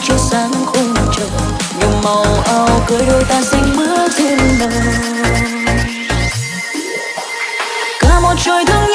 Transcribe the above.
chiếu sáng khung trời, nhung màu áo cưới đôi ta xinh bước thiên đường. Cả một trời thương